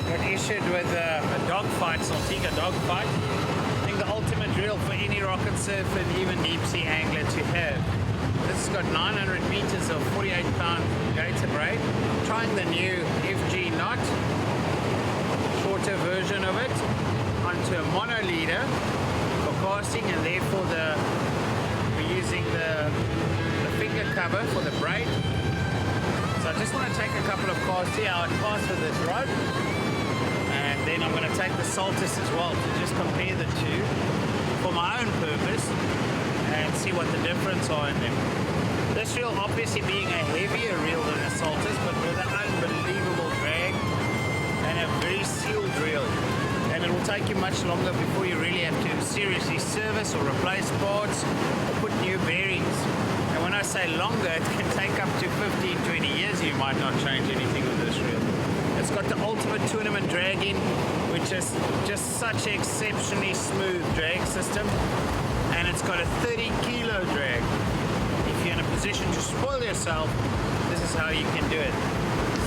got issued with a dog fight, Saltika dog fight. I think the ultimate reel for any rock and surf and even deep sea angler to have. This has got 900 meters of 48-pound gator braid. Trying the new FG knot, shorter version of it, onto a mono leader for casting, and therefore we're using the finger cover for the braid. So I just want to take a couple of casts, see how it casts with this rod, and then I'm going to take the Saltus as well to just compare the two for my own purpose and see what the difference are in them. This reel obviously being a heavier reel than a Saltus, but with an unbelievable drag and a very sealed reel. And it will take you much longer before you really have to seriously service or replace parts or put new bearings. And when I say longer, it can take up to 15, 20 years. You might not change anything with this reel. It's got the ultimate tournament drag in, which is just such an exceptionally smooth drag system. And it's got a 30-kilo drag. If you're in a position to spoil yourself, this is how you can do it.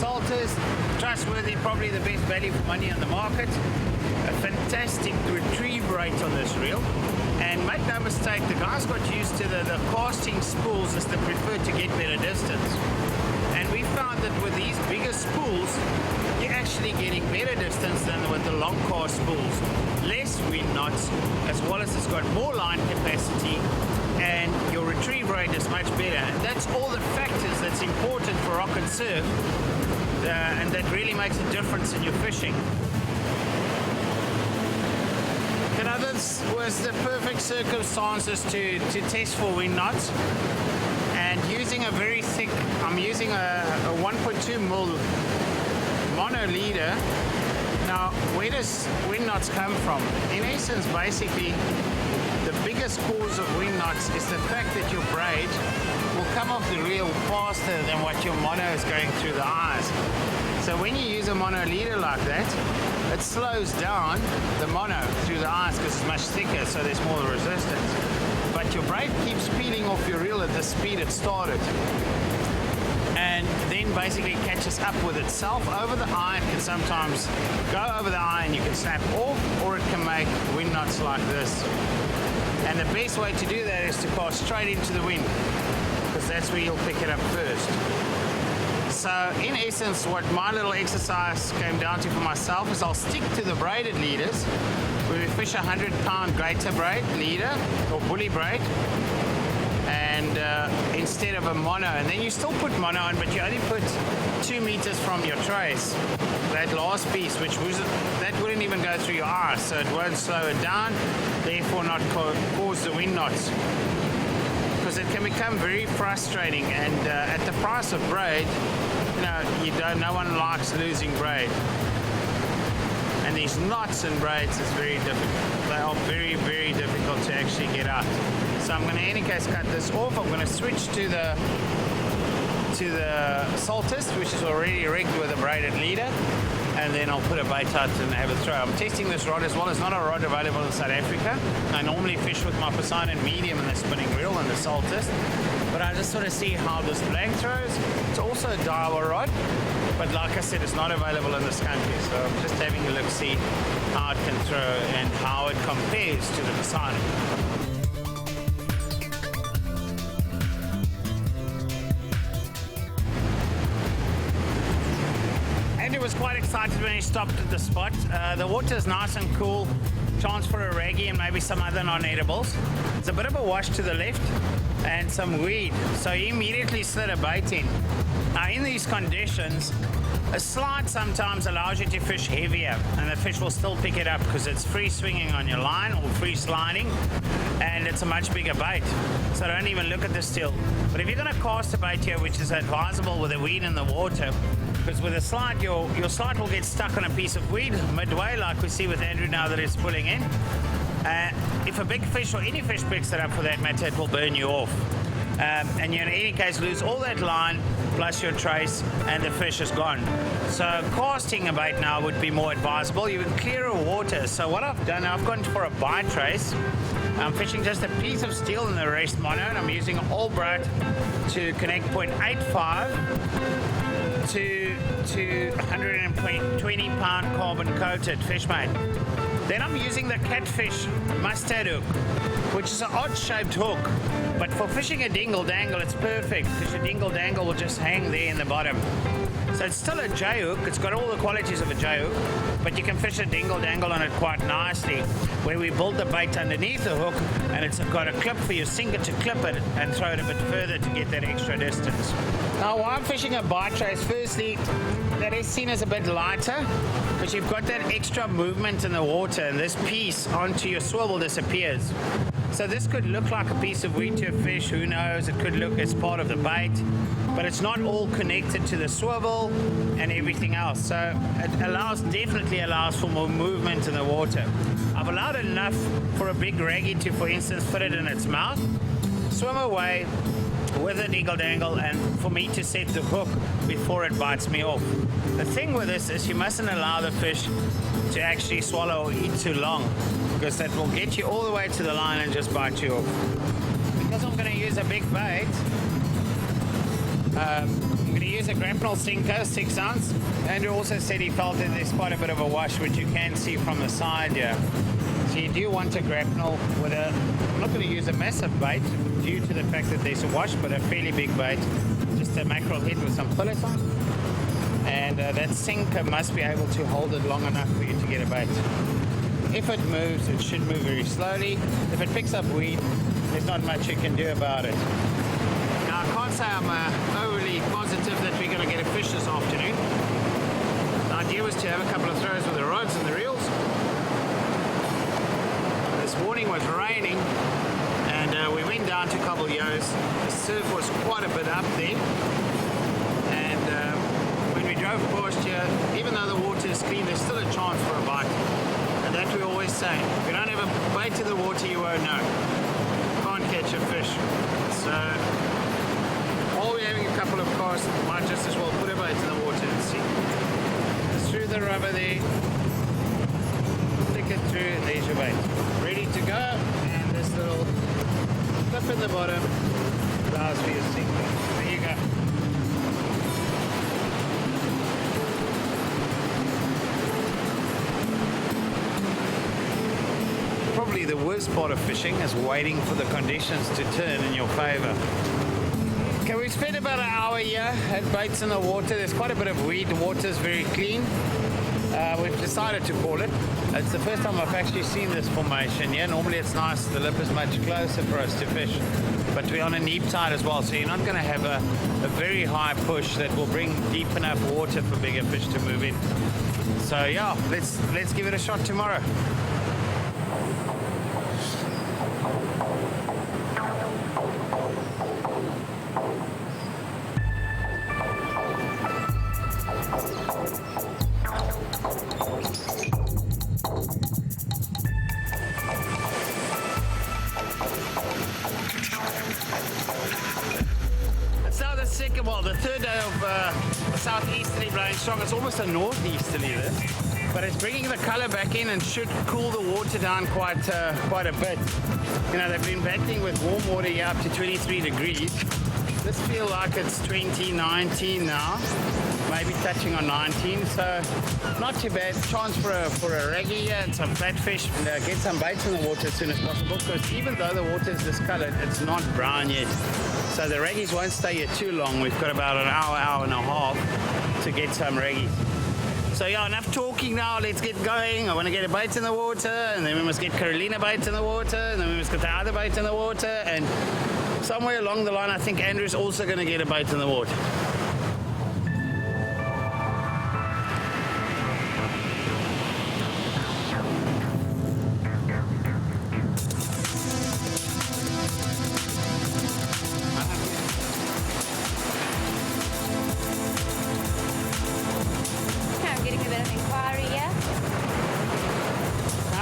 Salters, trustworthy, probably the best value for money on the market. A fantastic retrieve rate on this reel. And make no mistake, the guys got used to the casting spools as they prefer to get better distance. And we found that with these bigger spools, you're actually getting better distance than with the long cast spools. Less wind knots, as well as it's got more line capacity, and your retrieve rate is much better. And that's all the factors that's important for rock and surf, and that really makes a difference in your fishing. You know, this was the perfect circumstances to test for wind knots, and using a very thick, I'm using a 1.2 mil mono leader. Now, where does wind knots come from? In essence, basically, the biggest cause of wind knots is the fact that your braid will come off the reel faster than what your mono is going through the eyes. So when you use a mono leader like that, it slows down the mono through the eyes because it's much thicker, so there's more resistance. But your braid keeps peeling off your reel at the speed it started. And then basically catches up with itself over the eye. It can sometimes go over the eye and you can snap off, or it can make wind knots like this. And the best way to do that is to cast straight into the wind, because that's where you'll pick it up first. So in essence, what my little exercise came down to for myself is I'll stick to the braided leaders, where we fish a 100-pound greater braid leader or bully braid, and instead of a mono. And then you still put mono on, but you only put 2 meters from your trace. That last piece, that wouldn't even go through your eyes, so it won't slow it down, therefore not cause the wind knots. Because it can become very frustrating, and at the price of braid, no one likes losing braid. And these knots and braids is very difficult. They are very, very difficult to actually get out. So I'm going to, in any case, cut this off. I'm going to switch to the Saltus, which is already rigged with a braided leader, and then I'll put a bait out and have a throw. I'm testing this rod as well. It's not a rod available in South Africa. I normally fish with my Poseidon medium and the spinning reel and the Saltus, but I just sort of see how this blank throws. It's also a Daiwa rod, but like I said, it's not available in this country, so I'm just having a look, see how it can throw and how it compares to the Poseidon. Was quite excited when he stopped at the spot. The water is nice and cool, chance for a Raggie and maybe some other non-edibles. It's a bit of a wash to the left and some weed, so he immediately slid a bait in. Now in these conditions, a slide sometimes allows you to fish heavier, and the fish will still pick it up because it's free swinging on your line or free sliding, and it's a much bigger bait, so don't even look at the still. But if you're going to cast a bait here, which is advisable with the weed in the water, because with a slide, your slide will get stuck on a piece of weed midway, like we see with Andrew now that it's pulling in. If a big fish or any fish picks it up for that matter, it will burn you off. And you in any case lose all that line plus your trace, and the fish is gone. So casting a bait now would be more advisable, even clearer water. So what I've done, I've gone for a bite trace. I'm fishing just a piece of steel in the rest mono, and I'm using an Albright to connect 0.85. to 120 pound carbon coated fish bait. Then I'm using the catfish mustard hook, which is an odd shaped hook, but for fishing a dingle dangle it's perfect because your dingle dangle will just hang there in the bottom. So it's still a J hook, it's got all the qualities of a J hook, but you can fish a dingle dangle on it quite nicely, where we build the bait underneath the hook and it's got a clip for your sinker to clip it and throw it a bit further to get that extra distance. Now while I'm fishing a bite trace, firstly that is seen as a bit lighter because you've got that extra movement in the water and this piece onto your swivel disappears. So this could look like a piece of weed to a fish, who knows, it could look as part of the bait, but it's not all connected to the swivel and everything else. So it definitely allows for more movement in the water. I've allowed enough for a big Raggie to, for instance, put it in its mouth, swim away with a dingle dangle, and for me to set the hook before it bites me off. The thing with this is you mustn't allow the fish to actually swallow or eat too long, because that will get you all the way to the line and just bite you off. Because I'm going to use a big bait, I'm going to use a grapnel sinker, 6 ounce. Andrew also said he felt that there's quite a bit of a wash, which you can see from the side here. So you do want a grapnel with a, I'm not going to use a massive bait due to the fact that there's a wash, but a fairly big bait, just a mackerel head with some fillets on. And that sinker must be able to hold it long enough for you to get a bait. If it moves, it should move very slowly. If it picks up weed, there's not much you can do about it. Now I can't say I'm overly positive that we're going to get a fish this afternoon. The idea was to have a couple of throws with the rods and the reels. This morning was raining and we went down to Carolien. The surf was quite a bit up there, and when we drove past here, even though the water is clean, there's still a chance for a bite. And that we always say, if you don't have a bait in the water, you won't know. Can't catch a fish. So while we're having a couple of casts, we might just as well put a bait in the water and see. Through the rubber there, stick it through, and there's your bait. Ready to go, and this little clip in the bottom allows for your sinker. There you go. Probably the worst part of fishing is waiting for the conditions to turn in your favor. Okay, we've spent about an hour here at baits in the water. There's quite a bit of weed. The water is very clean. We've decided to call it. It's the first time I've actually seen this formation here. Normally it's nice, the lip is much closer for us to fish, but we're on a neap tide as well, so you're not going to have a very high push that will bring deep enough water for bigger fish to move in. So yeah, let's give it a shot tomorrow. The third day of southeasterly blowing strong. It's almost a northeasterly this, but it's bringing the color back in and should cool the water down quite a bit. You know, they've been battling with warm water here up to 23 degrees. This feels like it's 2019 now, maybe touching on 19, so not too bad. Chance for a Raggie and some flatfish, and get some baits in the water as soon as possible, because even though the water is discolored, it's not brown yet. So the Raggies won't stay here too long. We've got about an hour and a half to get some Raggies. So yeah, enough talking now, let's get going. I want to get a bait in the water, and then we must get Carolien a bait in the water, and then we must get the other bait in the water, and somewhere along the line I think Andrew's also going to get a bait in the water.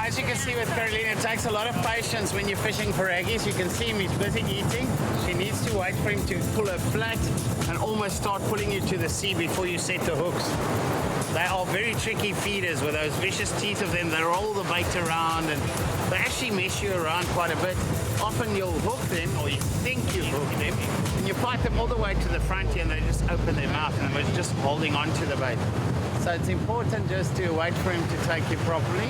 As you can see with Carolien, it takes a lot of patience when you're fishing for Raggies. You can see him, he's busy eating. She needs to wait for him to pull her flat and almost start pulling you to the sea before you set the hooks. They are very tricky feeders with those vicious teeth of them. They roll the bait around, and They actually mess you around quite a bit. Often you'll hook them, or you think you hook them, and you fight them all the way to the front here and they just open their mouth and they're just holding on to the bait. So it's important just to wait for him to take you properly.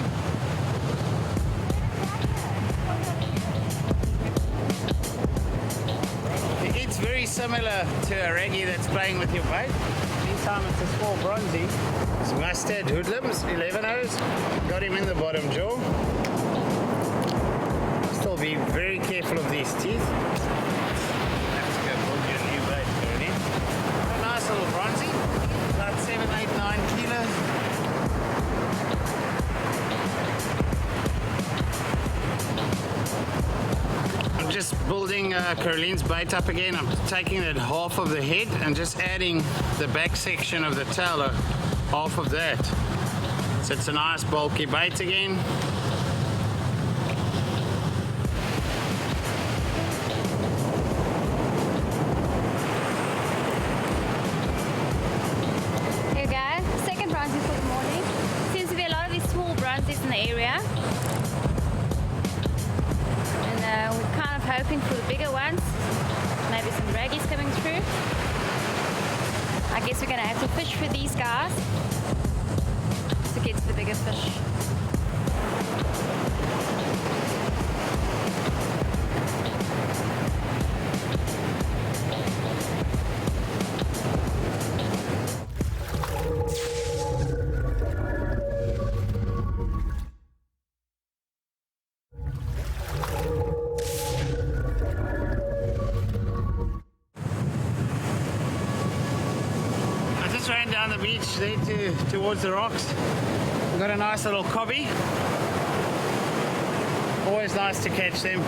It's very similar to a Raggie that's playing with your bait. This time it's a small bronzy. It's mustard hoodlums, 11-0s. Got him in the bottom jaw. Still be very careful of these teeth. Let's go build you a new bait, Carolien. A nice little bronzy, about 7, 8, 9 kilos. I'm just building Carolien's bait up again. I'm taking it half of the head and just adding the back section of the tail, half of that. So it's a nice bulky bait again. Here we go, second bronzy for the morning. Seems to be a lot of these small bronzies in the area. And we're kind of hoping for the bigger ones. Maybe some Raggies coming through. I guess we're going to have to fish for these guys to get to the bigger fish. Ran down the beach there towards the rocks. We've got a nice little cobby. Always nice to catch them.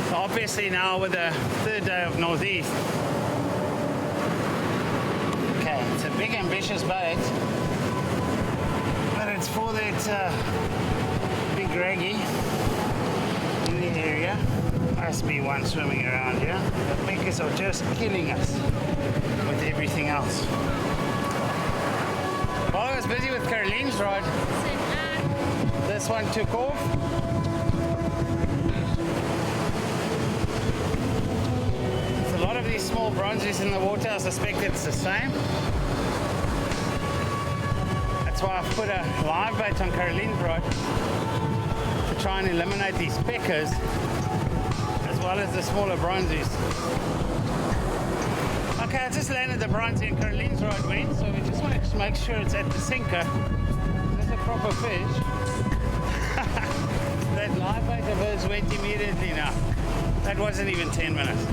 So obviously now with the third day of northeast. Okay, it's a big ambitious bait, but it's for that big Raggie in the area. Must be one swimming around here. The pinkers are just killing us with everything else. While I was busy with Carolien's rod, this one took off. There's a lot of these small bronzies in the water. I suspect it's the same. That's why I've put a live bait on Carolien's rod to try and eliminate these peckers as well as the smaller bronzies. Okay, I just landed the bronzy and Carolien's rod went, so we just want to make sure it's at the sinker. There's a proper fish. That live bait of hers went immediately now. That wasn't even 10 minutes.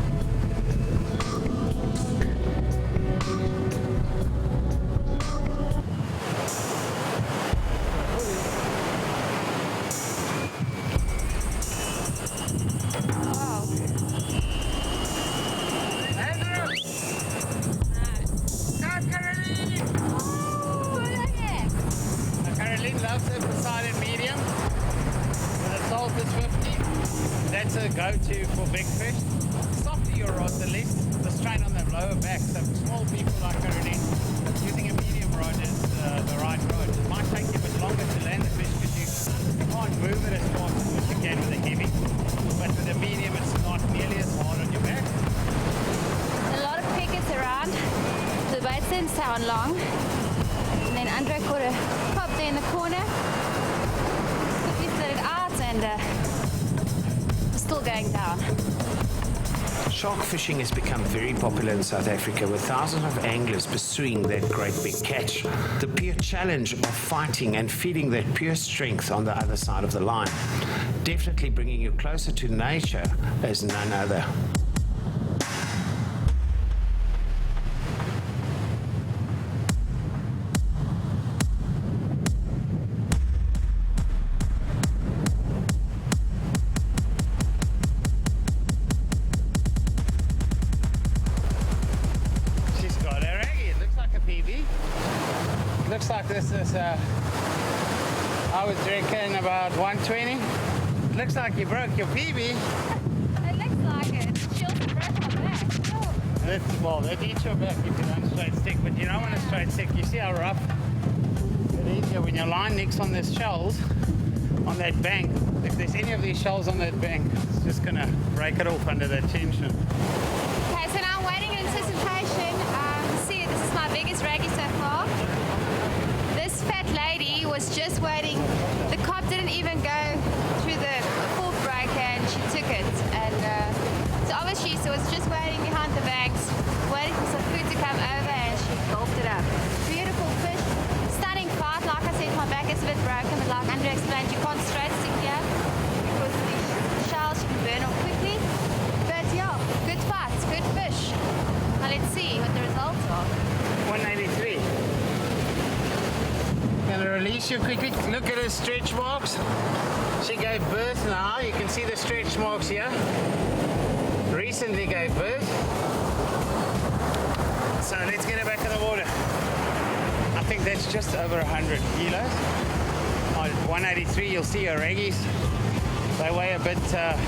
That's a go-to for big fish. The softer your rod, the less the strain on the lower back. So for small people like Carolien, using a medium rod is the right rod. It might take you a bit longer to land the fish because you can't move it as fast as you can with a heavy. But with a medium, it's not nearly as hard on your back. A lot of pickets around. The bait didn't sound long. And then Andre caught a pop there in the corner. Quickly slid it out and still going down. Shark fishing has become very popular in South Africa, with thousands of anglers pursuing that great big catch. The pure challenge of fighting and feeling that pure strength on the other side of the line. Definitely bringing you closer to nature as none other. Looks like this is, I was drinking about 120. Looks like you broke your PB. It looks like it. She also broke my back. Well, they'd eat your back if you don't straight stick, but you don't want a straight stick. You see how rough it is here when your line nicks on these shells. on that bank. If there's any of these shells on that bank, it's just gonna break it off under that tension. Okay, so now I'm waiting in anticipation. See, this is my biggest Raggie so far. This fat lady was just waiting. The cop didn't even go through the full break and she took it. And so obviously she was just waiting behind the banks, waiting for some food to come over, and she gulped it up. Beautiful fish, stunning fight. Like I said, my back is a bit broken, but like Andre explained, you can't straight stick here because the shells you can burn off quickly. But yeah, good fights, good fish. Now let's see what the results are. 183. Gonna release you quickly. Look at her stretch marks. She gave birth now. You can see the stretch marks here. Recently gave birth. So let's get her back in the water. I think that's just over 100 kilos. On 183, you'll see her Raggies. They weigh a bit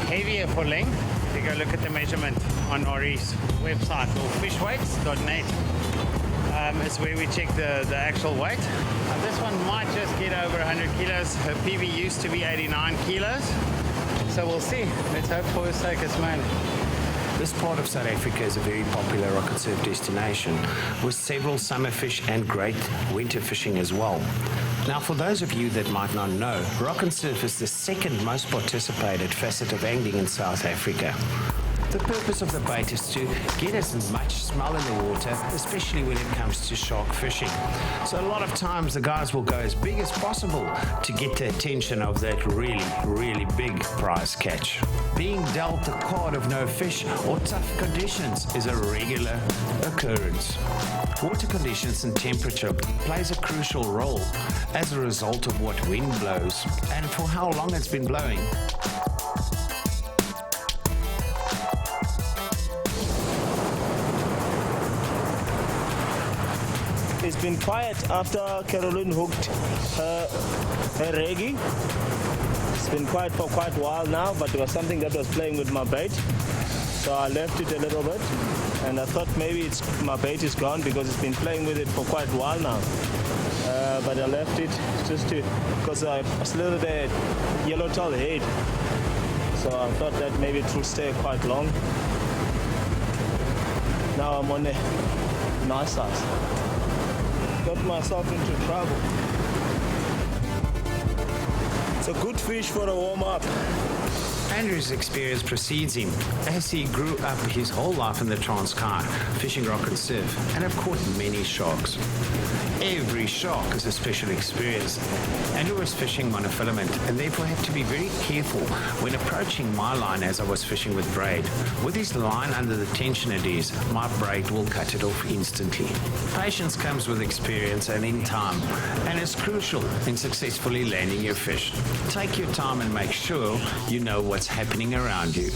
heavier for length. You go look at the measurement on Ori's website, or fishweights.net. Is where we check the actual weight. This one might just get over 100 kilos. Her PB used to be 89 kilos. So we'll see. Let's hope for her sake it's made. This part of South Africa is a very popular rocket surf destination with several summer fish and great winter fishing as well. Now, for those of you that might not know, rocket surf is the second most participated facet of angling in South Africa. The purpose of the bait is to get as much smell in the water, especially when it comes to shark fishing. So a lot of times the guys will go as big as possible to get the attention of that really, really big prize catch. Being dealt the card of no fish or tough conditions is a regular occurrence. Water conditions and temperature plays a crucial role as a result of what wind blows and for how long it's been blowing. It's been quiet after Carolien hooked her Raggie. It's been quiet for quite a while now, but it was something that was playing with my bait. So I left it a little bit, and I thought maybe my bait is gone because it's been playing with it for quite a while now. But I left it just because I was a little bit yellow-tail head. So I thought that maybe it will stay quite long. Now I'm on a nice size. Got myself into trouble. It's a good fish for a warm-up. Andrew's experience precedes him as he grew up his whole life in the Transkei, fishing rock and surf, and have caught many sharks. Every shark is a special experience. Andrew was fishing monofilament and therefore had to be very careful when approaching my line as I was fishing with braid. With his line under the tension it is, my braid will cut it off instantly. Patience comes with experience and in time, and is crucial in successfully landing your fish. Take your time and make sure you know what's happening around you.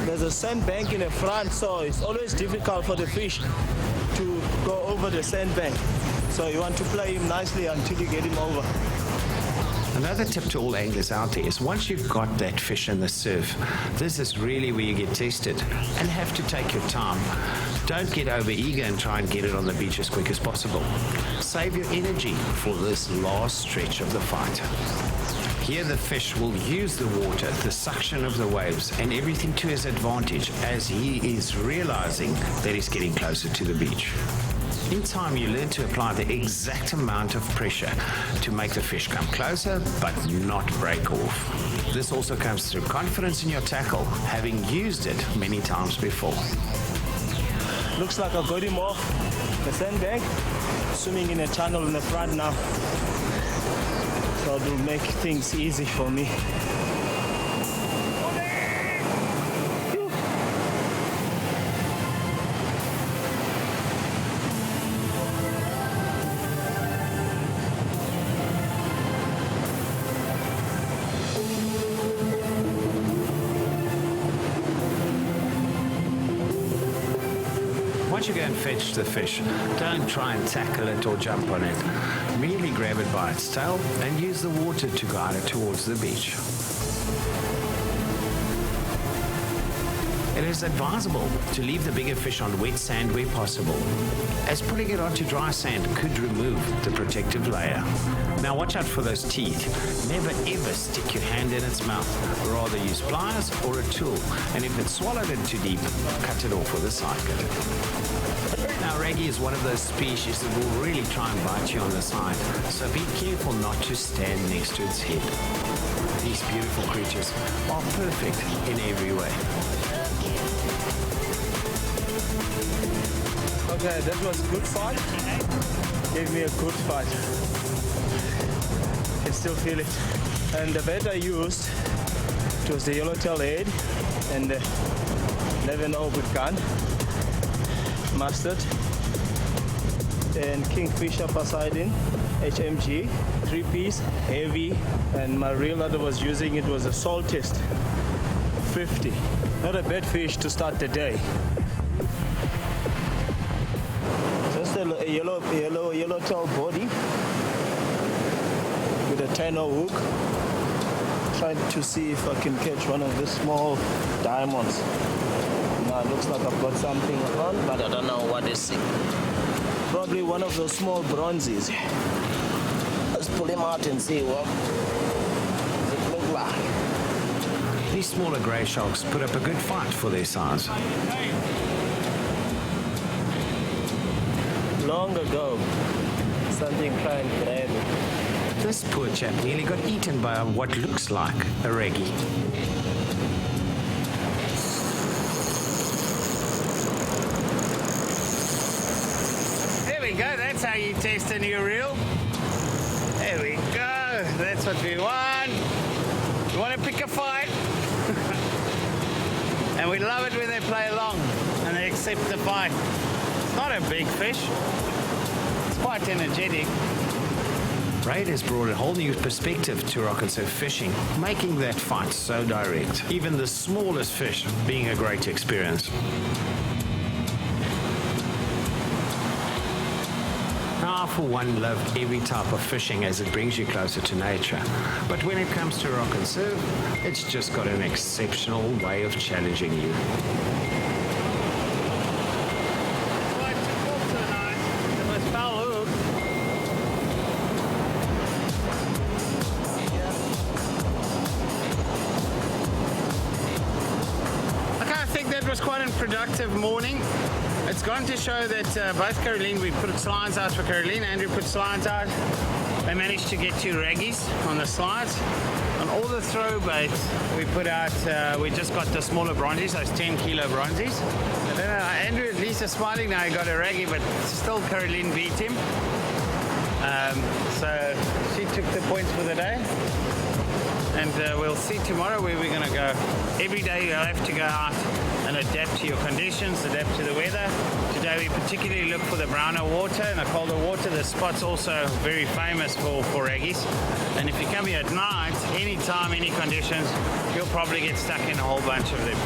There's a sandbank in the front, so it's always difficult for the fish to go over the sandbank. So you want to play him nicely until you get him over. Another tip to all anglers out there is once you've got that fish in the surf, this is really where you get tested and have to take your time. Don't get over eager and try and get it on the beach as quick as possible. Save your energy for this last stretch of the fight. Here the fish will use the water, the suction of the waves, and everything to his advantage as he is realizing that he's getting closer to the beach. In time, you learn to apply the exact amount of pressure to make the fish come closer, but not break off. This also comes through confidence in your tackle, having used it many times before. Looks like I got him off the sandbank, swimming in a channel in the front now. So it will make things easy for me. Once you go and fetch the fish, don't try and tackle it or jump on it. Merely grab it by its tail and use the water to guide it towards the beach. it is advisable to leave the bigger fish on wet sand where possible, as putting it onto dry sand could remove the protective layer. Now watch out for those teeth. Never ever stick your hand in its mouth. Rather use pliers or a tool, and if it's swallowed in too deep, cut it off with a side cutter. Now Raggie is one of those species that will really try and bite you on the side, so be careful not to stand next to its head. These beautiful creatures are perfect in every way. Okay, that was a good fight. Gave me a good fight. I can still feel it. And the bait I used, it was the yellowtail head and the 11-0 with gun, mustard, and kingfisher Poseidon, HMG, 3-piece, heavy, and my reel that I was using, it was a salt test, 50. Not a bad fish to start the day. Just a yellowtail body with a 10-0 hook. Trying to see if I can catch one of the small diamonds. Now it looks like I've got something on, but I don't know what is it. Probably one of those small bronzies. Let's pull him out and see what does it look like. These smaller grey sharks put up a good fight for their size. Long ago, something tried and grab it. This poor chap nearly got eaten by what looks like a Raggie. There we go, that's how you test a new reel. There we go, that's what we want. We want to pick a fight. And we love it when they play along and they accept the fight. It's not a big fish. It's quite energetic. Raid has brought a whole new perspective to rock and surf fishing, making that fight so direct. Even the smallest fish being a great experience. I, for one, love every type of fishing as it brings you closer to nature. But when it comes to rock and surf, it's just got an exceptional way of challenging you. Was quite a productive morning. It's going to show that both Carolien, we put slides out for Carolien, Andrew put slides out. They managed to get 2 Raggies on the slides. On all the throw baits we put out, we just got the smaller bronzies, those 10 kilo bronzies. And then Andrew at least is smiling now, he got a Raggie, but still Carolien beat him. So she took the points for the day. And we'll see tomorrow where we're going to go. Every day you'll have to go out and adapt to your conditions, adapt to the weather. Today we particularly look for the browner water and the colder water. The spot's also very famous for Raggies. And if you come here at night, any time, any conditions, you'll probably get stuck in a whole bunch of them.